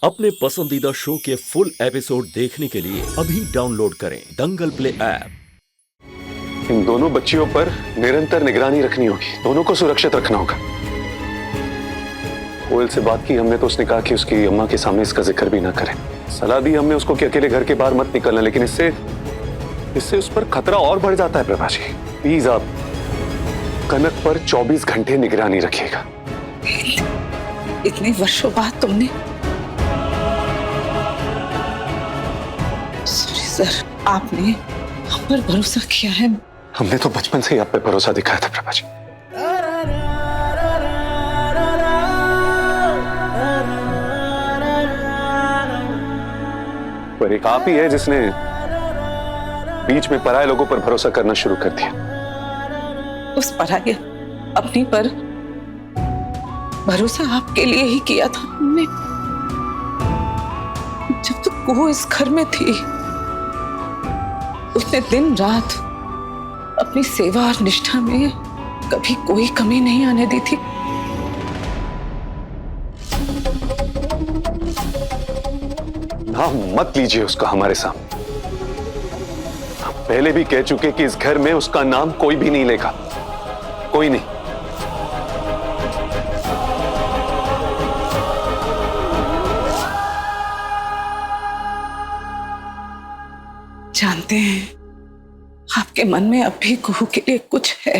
अपने पसंदीदा शो के फुल एपिसोड देखने के लिए अभी डाउनलोड करें दंगल प्ले ऐप। इन दोनों बच्चियों पर निरंतर निगरानी रखनी होगी, दोनों को सुरक्षित रखना होगा। कोयल से बात की हमने तो उसने कहा कि उसकी अम्मा के सामने इसका जिक्र भी ना करें। सलाह दी हमने उसको कि अकेले घर के बाहर मत निकलना, लेकिन इससे उस पर खतरा और बढ़ जाता है। प्रभा जी प्लीज आप कनक पर 24 घंटे निगरानी रखिएगा। इतने वर्षों बाद तुमने सॉरी सर, आपने हम पर भरोसा किया है। हमने तो बचपन से ही आप पे भरोसा दिखाया था प्रभा जी। पर एक आप ही है जिसने बीच में पराये लोगों पर भरोसा करना शुरू कर दिया। उस पराये अपनी पर भरोसा आपके लिए ही किया था हमने। जब तक वो इस घर में थी उसने दिन रात अपनी सेवा और निष्ठा में कभी कोई कमी नहीं आने दी थी। नाम मत लीजिए उसका हमारे सामने। हम पहले भी कह चुके कि इस घर में उसका नाम कोई भी नहीं लेगा, कोई नहीं। जानते हैं आपके मन में अब भी कुहू के लिए कुछ है।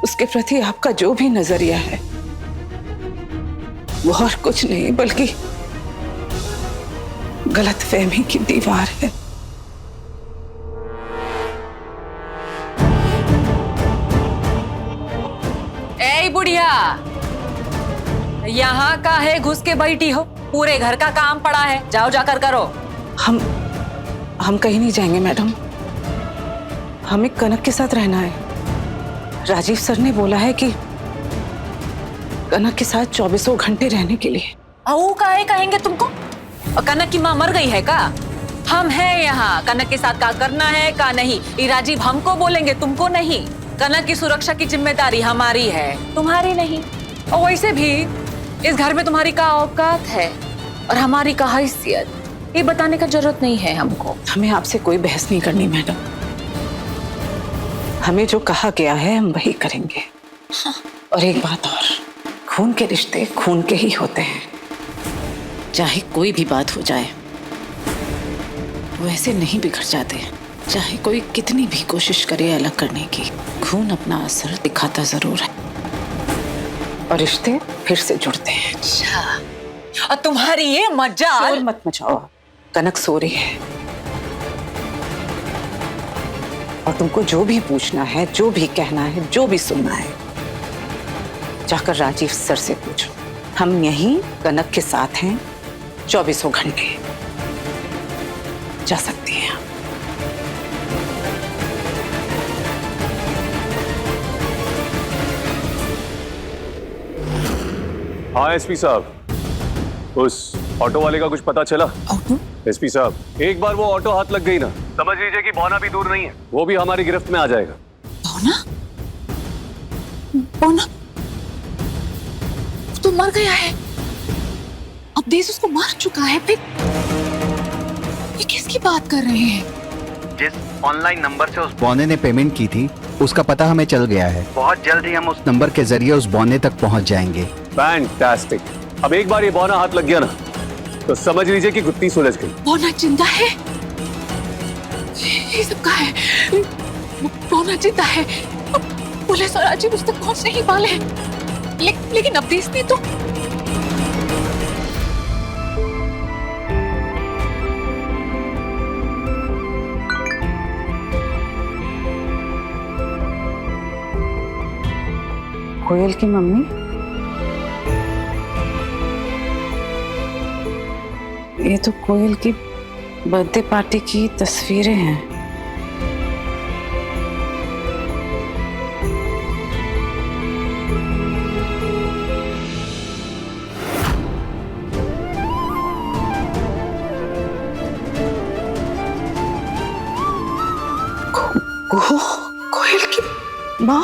उसके प्रति आपका जो भी नजरिया है वो और कुछ नहीं बल्कि गलतफहमी की दीवार है। ए बुढ़िया, यहाँ का है घुस के बैठी हो? पूरे घर का काम पड़ा है, जाओ जाकर करो। हम कहीं नहीं जाएंगे मैडम, हमें कनक के साथ रहना है। राजीव सर ने बोला है कि कनक के साथ 24 घंटे रहने के लिए। आओ काहे कहेंगे तुमको? और कनक की माँ मर गई है का? हम हैं यहाँ, कनक के साथ क्या करना है का नहीं, ये राजीव हमको बोलेंगे, तुमको नहीं। कनक की सुरक्षा की जिम्मेदारी हमारी है, तुम्हारी नहीं। और वैसे भी इस घर में तुम्हारी क्या औकात है और हमारी क्या हैसियत, ये बताने का जरूरत नहीं है हमको। हमें आपसे कोई बहस नहीं करनी मैडम, हमें जो कहा गया है हम वही करेंगे। और एक बात और, खून के रिश्ते खून के ही होते हैं, चाहे कोई भी बात हो जाए वो ऐसे नहीं बिगड़ जाते। चाहे कोई कितनी भी कोशिश करे अलग करने की, खून अपना असर दिखाता जरूर है और रिश्ते फिर से जुड़ते हैं। अच्छा, और तुम्हारी ये मजाल। शोर मत मचाओ, कनक सो रही है और तुमको जो भी पूछना है, जो भी कहना है, जो भी सुनना है जाकर राजीव सर से पूछो। हम यहीं कनक के साथ हैं 24 घंटे, जा सकती हैं। हाँ एसपी साहब, उस ऑटो वाले का कुछ पता चला? ऑटो? एसपी साहब, एक बार वो ऑटो हाथ लग गई ना, समझ लीजिए कि बौना भी दूर नहीं है, वो भी हमारी गिरफ्त में आ जाएगा। बौना? बौना तो मर गया है, अब देश उसको मार चुका है। फिर ये किसकी बात कर रहे हैं? जिस ऑनलाइन नंबर से उस बौने ने पेमेंट की थी उसका पता हमें चल गया है। बहुत जल्द ही हम उस नंबर के जरिए उस बौने तक पहुंच जाएंगे। फैंटास्टिक। अब एक बार ये बौना हाथ लग गया ना तो समझ लीजिए कि गुत्ती सुलझ गई। बौना जिंदा है? ये सब कहा है? बौना जिंदा है? पुलिस और राजीव उस तक पहुंच नहीं पाले, लेकिन अब देश ने तो कोयल की मम्मी, ये तो कोयल की बर्थडे पार्टी की तस्वीरें हैं। कोयल की माँ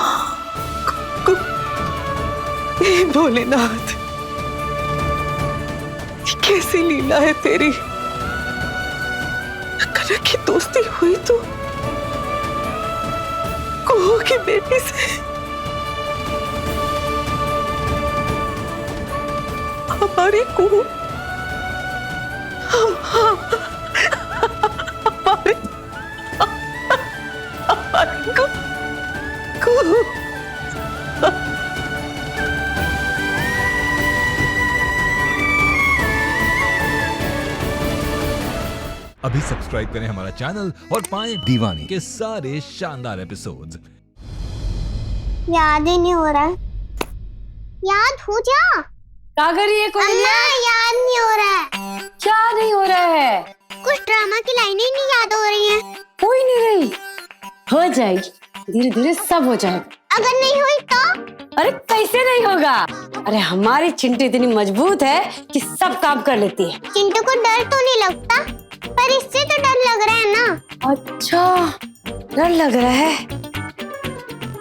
हे भोलेनाथ, कैसी लीला है तेरी। कनक की दोस्ती हुई तो कुहू की बेटी से हमारी कुहू हमारी कुहू अभी सब्सक्राइब करें हमारा चैनल और पाएं दीवानी के सारे शानदार एपिसोड्स। याद ही नहीं हो रहा है। याद हो जा। क्या कर रही है कोई? अम्मा याद नहीं हो रहा है। क्या नहीं हो रहा है? कुछ ड्रामा की लाइनें ही नहीं याद हो रही हैं। हो ही नहीं रही। हो जाएगी, धीरे धीरे सब हो जाएगा। अगर नहीं हुई तो? अरे कैसे नहीं होगा? अरे हमारी चिंटू इतनी मजबूत है कि सब काम कर लेती है। चिंटू को डर तो नहीं लगता, पर इससे तो डर लग रहा है ना। अच्छा, डर लग रहा है?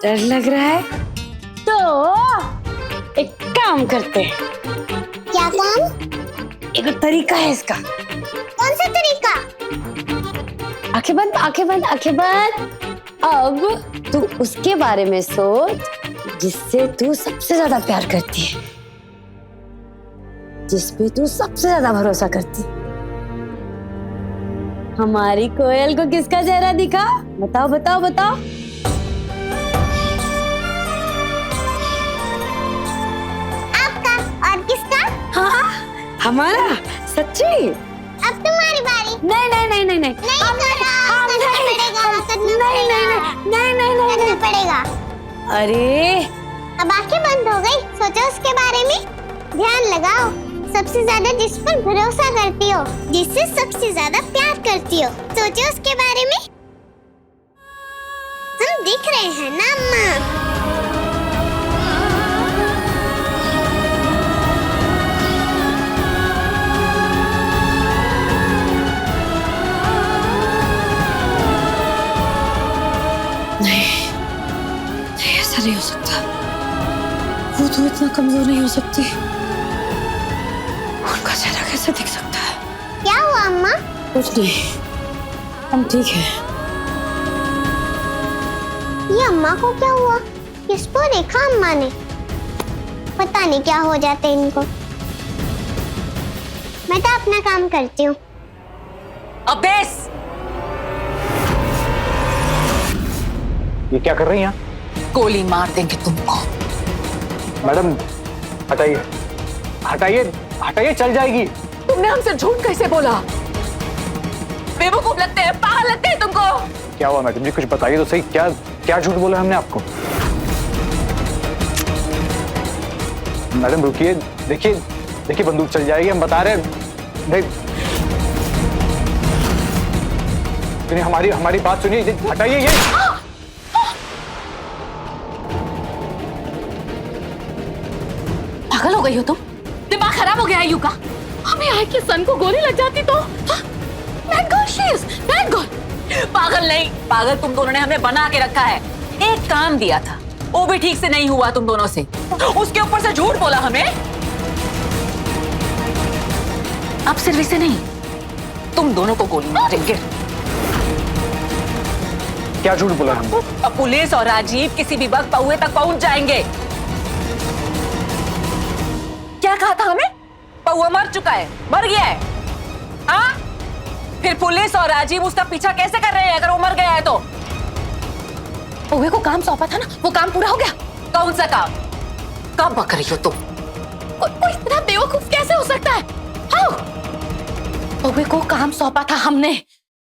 डर लग रहा है तो एक काम करते हैं। क्या काम? एक तरीका है इसका। कौन सा तरीका? आंखें बंद, आंखें बंद, आंखें बंद। अब तू उसके बारे में सोच जिससे तू सबसे ज्यादा प्यार करती है, जिस पे तू सबसे ज्यादा भरोसा करती है। हमारी कोयल को किसका चेहरा दिखा? बताओ बताओ बताओ। आपका। और किसका? हाँ, हमारा। सच्ची? अब तुम्हारी बारी। नहीं नहीं नहीं नहीं नहीं नहीं हम करा, हम करना नहीं पड़ेगा, करना नहीं नहीं पड़ेगा। नहीं नहीं नहीं करना नहीं। पड़ेगा। अरे अब आंखें बंद हो गई, सोचो उसके बारे में। ध्यान लगाओ, सबसे ज्यादा जिस पर भरोसा करती हो, जिससे सबसे ज्यादा प्यार करती हो, सोचो उसके बारे में। हम दिख रहे हैं ना अम्मा? ऐसा नहीं हो सकता। वो तो इतना कमजोर नहीं हो सकती। उनका चेहरा कैसे दिख सकता है? क्या हुआ अम्मा? कुछ नहीं, हम ठीक हैं। ये अम्मा को क्या हुआ? किसको देखा अम्मा ने? पता नहीं क्या हो जाता है इनको। मैं तो अपना काम करती हूँ। अबेस, ये क्या कर रही हैं? गोली मार देंगे तुमको। मैडम हटाइए, हटाइए, हटाइए, चल जाएगी। तुमने हमसे झूठ कैसे बोला? बेवकूफ लगते हैं, पागल लगते हैं तुमको। क्या हुआ मैडम जी, कुछ बताइए तो सही। क्या क्या झूठ बोला हमने आपको? मैडम रुकिए, देखिए देखिए, बंदूक चल जाएगी, हम बता रहे हैं। नहीं, हमारी बात सुनिए, हटाइए ये। पागल हो गई हो तुम? दिमाग खराब हो गया है यू का? हमें आए कि सन को गोली लग जाती तो? Bad girl she is, bad girl। पागल नहीं, पागल तुम दोनों ने हमें बना के रखा है। एक काम दिया था, वो भी ठीक से नहीं हुआ तुम दोनों से। उसके ऊपर से झूठ बोला हमें। अब सिर्फ इसे नहीं, तुम दोनों को गोली मारेंगे। क्या झूठ बोला हमने? अब पुलिस और राजीव किसी भी वक्त पहुए तक पहुंच जाएंगे। क्या कहा था हमें? पहुआ मर चुका है, मर गया है। हाँ? फिर पुलिस और राजीव उसका पीछा कैसे कर रहे हैं अगर वो मर गया है तो? पहुए को काम सौंपा था ना, वो काम पूरा हो गया? कौन सा काम? कब बक रही हो तुम? कोई इतना बेवकूफ कैसे हो सकता है? हाँ? पहुए को काम सौंपा था हमने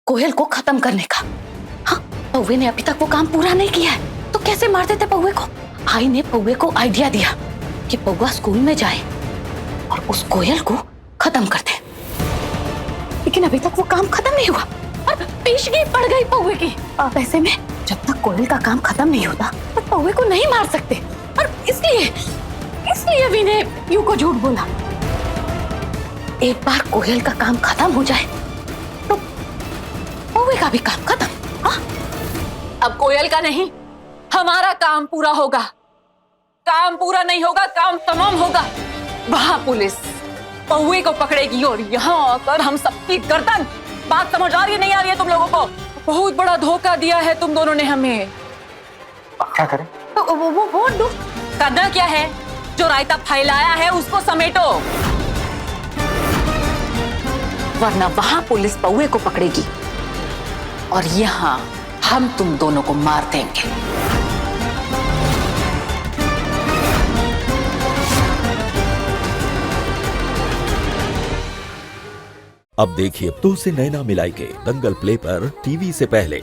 कोयल को खत्म करने का। हाँ? पहुए ने अभी तक वो काम पूरा नहीं किया है, तो कैसे मार देते पहुए को? भाई ने पहुए को आइडिया दिया कि पहुआ स्कूल में जाए और उस कोयल को खत्म कर दे, लेकिन अभी तक वो काम खत्म नहीं हुआ और पेशगी पड़ गई पहुए की। अब ऐसे में जब तक कोयल का काम खत्म नहीं होता तो पहुए को नहीं मार सकते, और इसलिए भी ने यू को झूठ बोला। एक बार कोयल का काम खत्म हो जाए तो पहुए का भी काम खत्म। हाँ? अब कोयल का नहीं, हमारा काम पूरा होगा। काम पूरा नहीं होगा, काम तमाम होगा। वहां पुलिस पौवे को पकड़ेगी और यहाँ आकर हम सबकी गर्दन। बात समझ आ रही है, नहीं आ रही है तुम लोगों को? बहुत बड़ा धोखा दिया है तुम दोनों ने हमें। क्या करें? वो करना क्या है? जो रायता फैलाया है उसको समेटो, वरना वहां पुलिस पौवे को पकड़ेगी और यहाँ हम तुम दोनों को मार देंगे। अब देखिए तो से नैना मिलाई के दंगल प्ले पर टीवी से पहले।